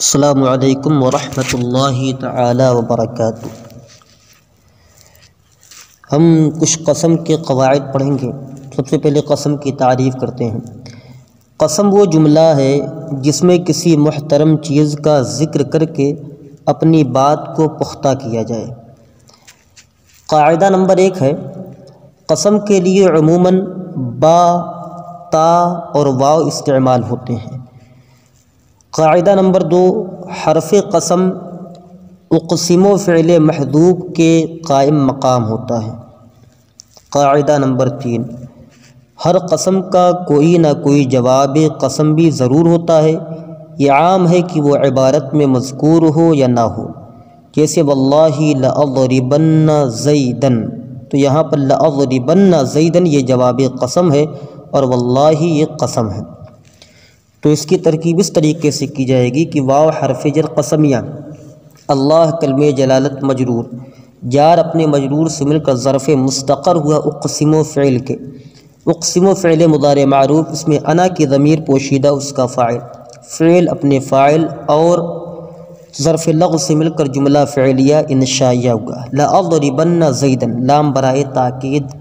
السلام علیکم ورحمۃ اللہ تعالی وبرکاتہ۔ ہم کچھ قسم کے قواعد پڑھیں گے۔ سب سے پہلے قسم کی تعریف کرتے ہیں۔ قسم وہ جملہ ہے جس میں کسی محترم چیز کا ذکر کر کے اپنی بات کو پختہ کیا جائے۔ قاعدہ نمبر 1 ہے، قسم کے لیے عموماً با، تا اور واو استعمال ہوتے ہیں۔ قاعدہ نمبر 2، حرف قسم اقسم و فعل محذوف کے قائم مقام ہوتا ہے۔ قاعدہ نمبر 3، ہر قسم کا کوئی نہ کوئی جواب قسم بھی ضرور ہوتا ہے۔ یہ عام ہے کہ وہ عبارت میں مذکور ہو یا نہ ہو، جیسے واللہ لأضربن زیدن، تو یہاں پر لأضربن زیدن یہ جواب قسم ہے اور واللہ یہ قسم ہے۔ تو اس کی ترکیب اس طریقے سے کی جائے گی کہ واو حرف جر قسمیہ، اللہ کلمہ جلالت مجرور، جار اپنے مجرور سے مل کر ظرف مستقر ہوا اقسم فعل کے، اقسم فعل مضارع معروف، اس میں انا کی ضمیر پوشیدہ اس کا فاعل، فعل اپنے فاعل اور ظرف لغو سے مل کر جملہ فعلیہ انشائیہ ہوا۔ لأضربن زیدن، لام برائے تاکید،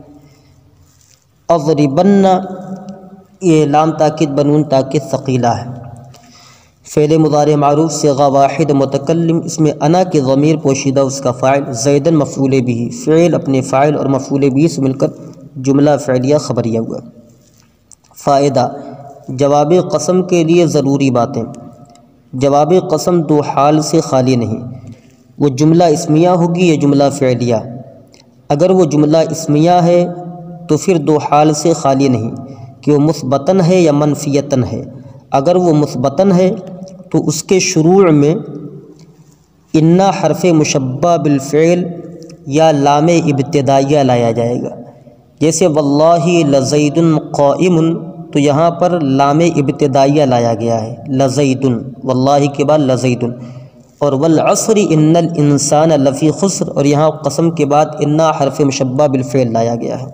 اضربن یہ لام تاکید بنون تاکید ثقیلہ ہے۔ فعل مضارع معروف صیغہ واحد متکلم، اس میں انا کی ضمیر پوشیدہ اس کا فاعل، زیدن مفعول بھی، فعل اپنے فاعل اور مفعول بھی سے مل کر جملہ فعلیہ خبریہ ہوا۔ فائدہ، جواب قسم کے لیے ضروری باتیں۔ جواب قسم دو حال سے خالی نہیں، وہ جملہ اسمیہ ہوگی یا جملہ فعلیہ۔ اگر وہ جملہ اسمیہ ہے تو پھر دو حال سے خالی نہیں کہ وہ مثبتاً ہے یا منفیتاً ہے۔ اگر وہ مثبتاً ہے تو اس کے شروع میں انا حرف مشبہ بالفعل یا لام ابتدائیہ لایا جائے گا، جیسے واللہ لزید قائم، تو یہاں پر لام ابتدائیہ لایا گیا ہے، لزید، واللہ کے بعد لزید، اور والعصر ان الانسان لفی خسر، اور یہاں قسم کے بعد انا حرف مشبہ بالفعل لایا گیا ہے۔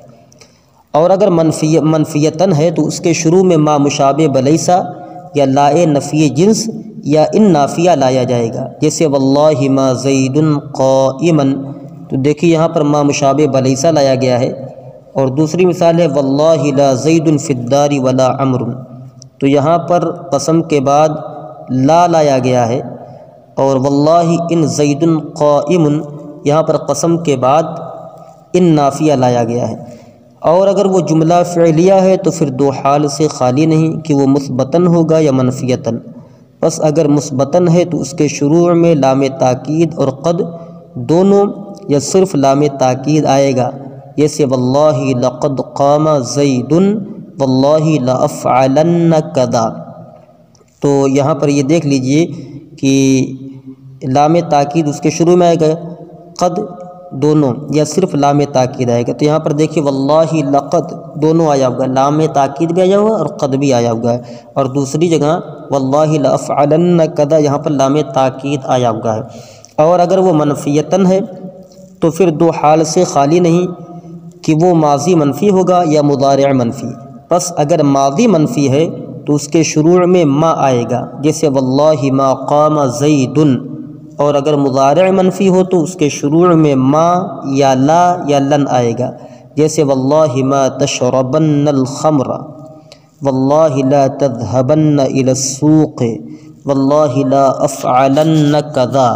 اور اگر منفیتاً ہے تو اس کے شروع میں ما مشابہ بلیسا یا لائے نفی جنس یا ان نافیہ لایا جائے گا، جیسے واللہ ما زید قائما، تو دیکھیے یہاں پر ما مشابہ بلیسا لایا گیا ہے۔ اور دوسری مثال ہے واللہ لا زید فی الدار ولا عمر، تو یہاں پر قسم کے بعد لا لایا گیا ہے، اور واللہ ان زید قائم یہاں پر قسم کے بعد ان نافیہ لایا گیا ہے۔ اور اگر وہ جملہ فعلیہ ہے تو پھر دو حال سے خالی نہیں کہ وہ مثبتاً ہوگا یا منفیتاً۔ بس اگر مثبتاً ہے تو اس کے شروع میں لام تاکید اور قد دونوں یا صرف لام تاکید آئے گا، جیسے واللہ لقد قام زید واللہ لأفعلن کذا۔ تو یہاں پر یہ دیکھ لیجئے کہ لام تاکید اس کے شروع میں آئے گا، قد دونوں یا صرف لام تاکید آئے گا۔ تو یہاں پر دیکھیے واللہ لقد دونوں آیا ہوگا، لام تاکید بھی آیا ہوا اور قد بھی آیا ہوا ہے، اور دوسری جگہ واللہ لأفعلن کذا یہاں پر لام تاکید آیا ہوا ہے۔ اور اگر وہ منفیتاً ہے تو پھر دو حال سے خالی نہیں کہ وہ ماضی منفی ہوگا یا مضارع منفی۔ بس اگر ماضی منفی ہے تو اس کے شروع میں ما آئے گا، جیسے واللہ ما قام زید، اور اگر مضارع منفی ہو تو اس کے شروع میں ما یا لا یا لن آئے گا، جیسے واللہ ما تشربن الخمر، واللہ لا تذهبن الى السوق، واللہ لا افعلن کذا۔